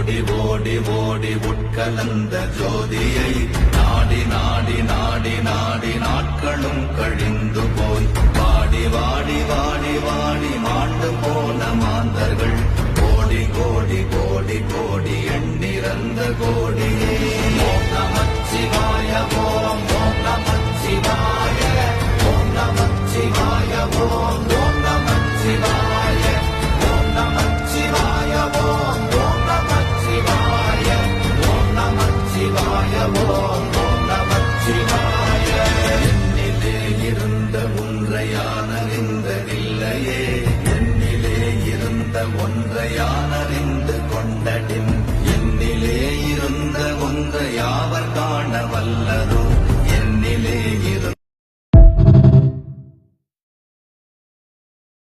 ஓடி ஓடி ஓடி உட்கலந்த ஜோதியை நாடி நாடி நாடி நாடி நாட்களும் கழிந்து போய் வாடி வாடி வாடி வாடி மாண்டு போன மாந்தர்கள் கோடி கோடி கோடி கோடி எண்ணிறந்த கோடியே. ஓம் நமச்சிவாய ஓம் ஓம் நமச்சிவாய ஓம் நமச்சிவாய ஓம் ஓம் நமச்சிவாய ஓம் நமச்சிவாய ஓம் ஓம் நமச்சிவாய ஓம் நமச்சிவாய ஓம் ஓம் நமச்சிவாய. என்னிலே இருந்த ஒன்றையானறிந்ததில்லையே என்னிலே இருந்த ஒன்றையானறிந்து கொண்டடின் என்னிலே இருந்த ஒன்றை யாவர் காண வல்லதோ